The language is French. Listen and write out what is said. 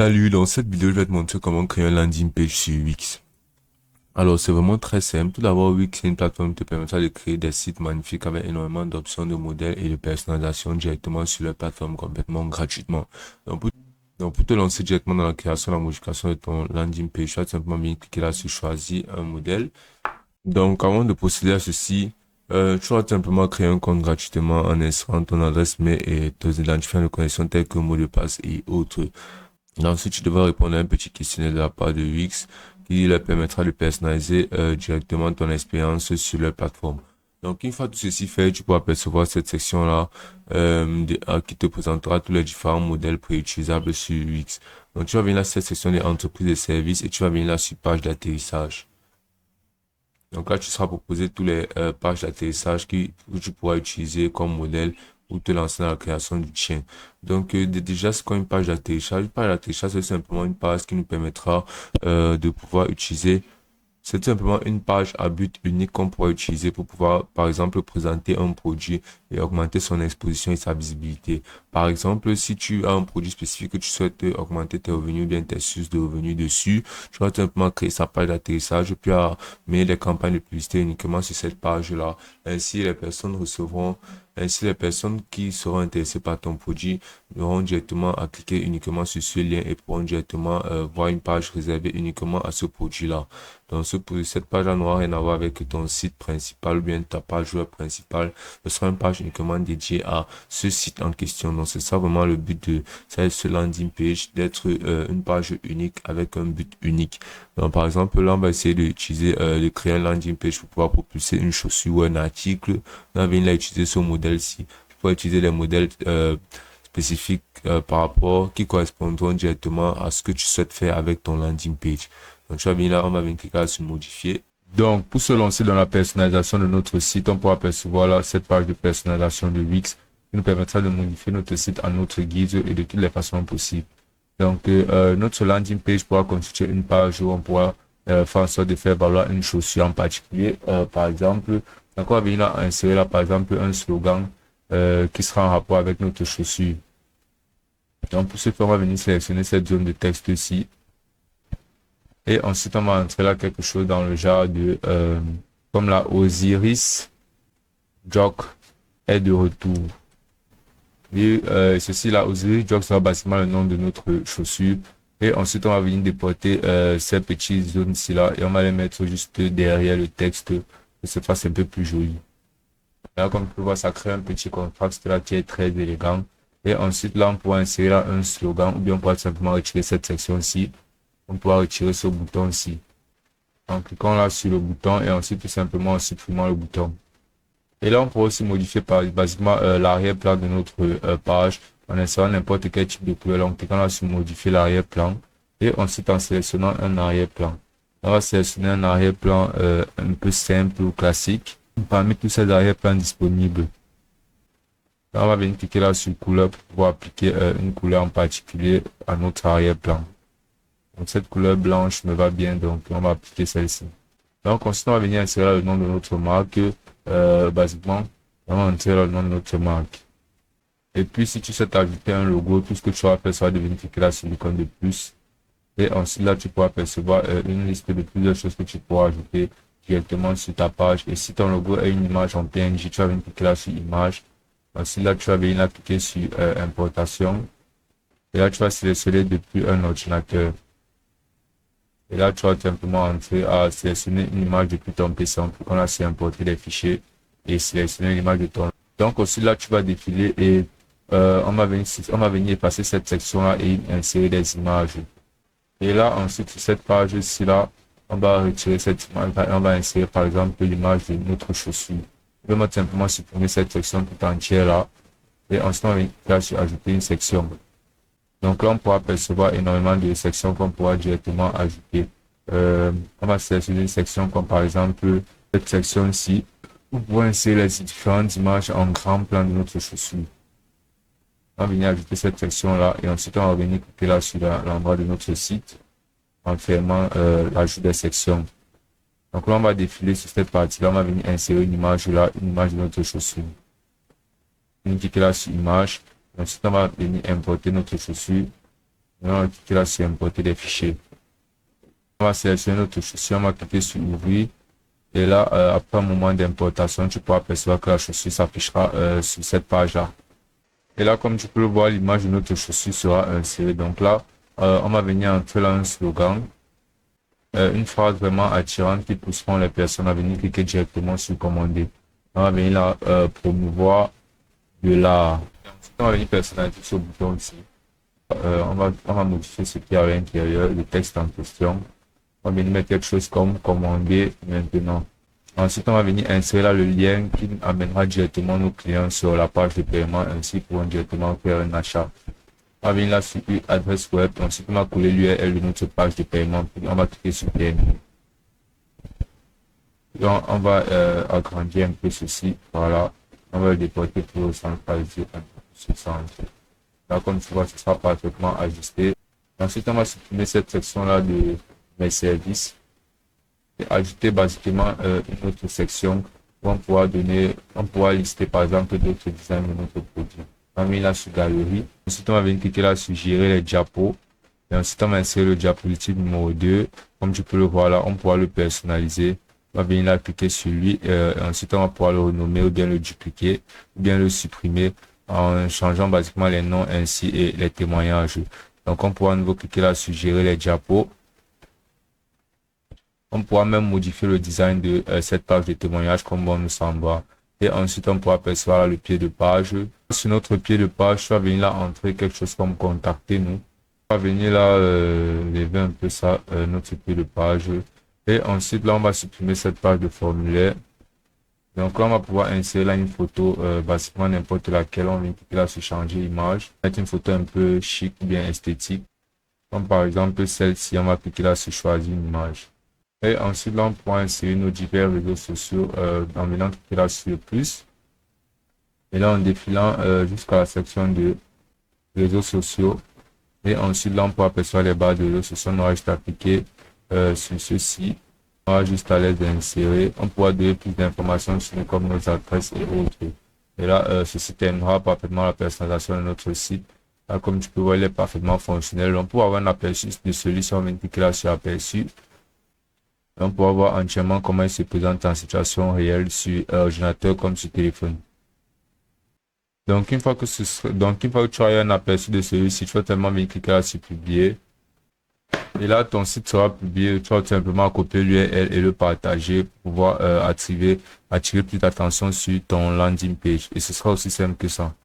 Salut, dans cette vidéo, je vais te montrer comment créer un landing page sur Wix. Alors, c'est vraiment très simple. Tout d'abord, Wix, c'est une plateforme qui te permettra de créer des sites magnifiques avec énormément d'options de modèles et de personnalisation directement sur la plateforme complètement gratuitement. Donc, pour te lancer directement dans la création et la modification de ton landing page, tu vas tout simplement bien cliquer là sur choisir un modèle. Donc, avant de procéder à ceci, tu vas tout simplement créer un compte gratuitement en insérant ton adresse mail et tes identifiants de connexion tels que mot de passe et autres. Ensuite, tu devras répondre à un petit questionnaire de la part de Wix qui leur permettra de personnaliser directement ton expérience sur leur plateforme. Donc, une fois tout ceci fait, tu pourras apercevoir cette section-là qui te présentera tous les différents modèles préutilisables sur Wix. Donc, tu vas venir là sur cette section des entreprises et services et tu vas venir là sur page d'atterrissage. Donc là, tu seras proposé tous les pages d'atterrissage que tu pourras utiliser comme modèle pour te lancer dans la création du tien. Donc déjà, c'est quoi une page d'atterrissage? Une page d'atterrissage, c'est simplement une page qui nous permettra de pouvoir utiliser c'est tout simplement une page à but unique qu'on pourra utiliser pour pouvoir, par exemple, présenter un produit et augmenter son exposition et sa visibilité. Par exemple, si tu as un produit spécifique que tu souhaites augmenter tes revenus ou bien tes sources de revenus dessus, tu vas tout simplement créer sa page d'atterrissage puis mettre des campagnes de publicité uniquement sur cette page-là. Ainsi, ainsi les personnes qui seront intéressées par ton produit auront directement à cliquer uniquement sur ce lien et pourront directement voir une page réservée uniquement à ce produit-là. Donc, cette page-là n'aura rien à voir avec ton site principal ou bien ta page web principale. Ce sera une page uniquement dédiée à ce site en question. Donc, c'est ça vraiment le but de ce landing page, d'être une page unique avec un but unique. Donc, par exemple, là, on va essayer de créer un landing page pour pouvoir propulser une chaussure ou un article. On va venir là utiliser ce modèle-ci. Tu peux utiliser les modèles spécifiques par rapport qui correspondront directement à ce que tu souhaites faire avec ton landing page. Donc, tu vas venir là, on va venir cliquer sur modifier. Donc, pour se lancer dans la personnalisation de notre site, on pourra apercevoir là cette page de personnalisation de Wix qui nous permettra de modifier notre site à notre guise et de toutes les façons possibles. Donc, notre landing page pourra constituer une page où on pourra faire en sorte de faire valoir une chaussure en particulier. Par exemple, donc on va venir là insérer là, par exemple, un slogan qui sera en rapport avec notre chaussure. Donc, pour ce faire, on va venir sélectionner cette zone de texte-ci. Et ensuite, on va entrer là quelque chose dans le genre de, comme la Osiris Jock est de retour. Et ceci là, Osiris Jock sera basiquement le nom de notre chaussure. Et ensuite, on va venir déporter ces petites zones-ci là et on va les mettre juste derrière le texte que ce fasse un peu plus joli. Là, comme tu peux voir, ça crée un petit contraste là qui est très élégant. Et ensuite, là, on pourra insérer là un slogan ou bien on pourra simplement retirer cette section-ci. On pourra retirer ce bouton-ci. En cliquant là sur le bouton et ensuite tout simplement en supprimant le bouton. Et là, on pourra aussi modifier basiquement l'arrière-plan de notre page en insérant n'importe quel type de couleur. En cliquant là sur modifier l'arrière-plan et ensuite en sélectionnant un arrière-plan. On va sélectionner un arrière-plan un peu simple ou classique parmi tous ces arrière-plans disponibles. Là, on va venir cliquer là sur couleur pour pouvoir appliquer une couleur en particulier à notre arrière-plan. Donc, cette couleur blanche me va bien, donc on va appliquer celle-ci. Donc, ensuite, on va venir insérer le nom de notre marque. Basiquement, on va insérer le nom de notre marque. Et puis, si tu souhaites ajouter un logo, tout ce que tu vas faire, ça va devenir cliquer là sur l'icône de plus. Et ensuite, là, tu pourras percevoir une liste de plusieurs choses que tu pourras ajouter directement sur ta page. Et si ton logo est une image en PNG, tu vas venir cliquer là sur image. Ensuite, là, tu vas venir là cliquer sur importation. Et là, tu vas sélectionner depuis un ordinateur. Et là, tu vas tout simplement entrer à sélectionner une image depuis ton PC. On a importer les fichiers et sélectionner l'image de ton. Donc aussi là, tu vas défiler et on va venir effacer cette section-là et insérer des images. Et là, ensuite, sur cette page-ci là, on va retirer cette image. On va insérer par exemple l'image de notre chaussure. On va simplement supprimer cette section tout entière là. Et ensuite, on va venir ajouter une section. Donc là, on pourra percevoir énormément de sections qu'on pourra directement ajouter. On va sélectionner une section comme par exemple cette section-ci. Vous pouvez insérer les différentes images en grand plan de notre chaussure. On va venir ajouter cette section-là et ensuite on va venir cliquer là sur l'endroit de notre site en fermant l'ajout des sections. Donc là, on va défiler sur cette partie-là. On va venir insérer une image là, une image de notre chaussure. On va cliquer là sur image. Ensuite, on va venir importer notre chaussure. Maintenant, on va cliquer là sur importer des fichiers. On va sélectionner notre chaussure, on va cliquer sur ouvrir. Et là, après un moment d'importation, tu pourras apercevoir que la chaussure s'affichera sur cette page-là. Et là, comme tu peux le voir, l'image de notre chaussure sera insérée. Donc là, on va venir entrer là un slogan, une phrase vraiment attirante qui pousseront les personnes à venir cliquer directement sur commander. On va venir là promouvoir de l'art. On va venir personnaliser ce bouton ici. On va modifier ce qu'il y a à l'intérieur, le texte en question. On va venir mettre quelque chose comme commander maintenant. Ensuite, on va venir insérer là le lien qui amènera directement nos clients sur la page de paiement ainsi pour directement faire un achat. On va venir là sur adresse web. Ensuite, on va coller l'URL de notre page de paiement. Puis on va cliquer sur terminer. Donc, on va agrandir un peu ceci. Voilà. On va le déporter pour le centraliser ce centre. Là, comme tu vois, ce sera parfaitement ajusté. Ensuite, on va supprimer cette section-là de mes services et ajouter basiquement une autre section où on pourra lister par exemple d'autres designs de notre produit. On va venir là sur galerie. Ensuite, on va venir cliquer là sur gérer les diapos. Et ensuite, on va insérer le diapositive numéro 2. Comme tu peux le voir là, on pourra le personnaliser. On va venir là cliquer sur lui. Et ensuite, on va pouvoir le renommer ou bien le dupliquer ou bien le supprimer en changeant basiquement les noms ainsi et les témoignages. Donc, on pourra à nouveau cliquer là sur gérer les diapos. On pourra même modifier le design de cette page de témoignage comme bon nous semble. Et ensuite, on pourra apercevoir le pied de page. Sur notre pied de page, on va venir là entrer quelque chose comme contacter nous. On va venir là lever un peu ça, notre pied de page. Et ensuite, là, on va supprimer cette page de formulaire. Donc là, on va pouvoir insérer là une photo, basiquement n'importe laquelle. On vient cliquer là sur changer image. Mettre une photo un peu chic ou bien esthétique. Comme par exemple celle-ci, on va cliquer là sur choisir une image. Et ensuite, là, on pourra insérer nos divers réseaux sociaux en venant cliquer là sur plus. Et là, en défilant jusqu'à la section de réseaux sociaux. Et ensuite, là, on pourra apercevoir les barres de réseaux sociaux. On aura juste à cliquer sur ceci. On aura juste à l'aise d'insérer. On pourra donner plus d'informations sur nous comme nos adresses et autres. Et là, ceci terminera parfaitement la personnalisation de notre site. Là, comme tu peux voir, il est parfaitement fonctionnel. On pourra avoir un aperçu de celui-ci. On vient cliquer là sur aperçu. On pourra voir entièrement comment il se présente en situation réelle sur ordinateur comme sur téléphone. Donc, une fois que tu as un aperçu de celui-ci, tu vas tellement venir cliquer là sur publier. Et là, ton site sera publié. Tu vas tout simplement copier l'URL et le partager pour pouvoir attirer plus d'attention sur ton landing page. Et ce sera aussi simple que ça.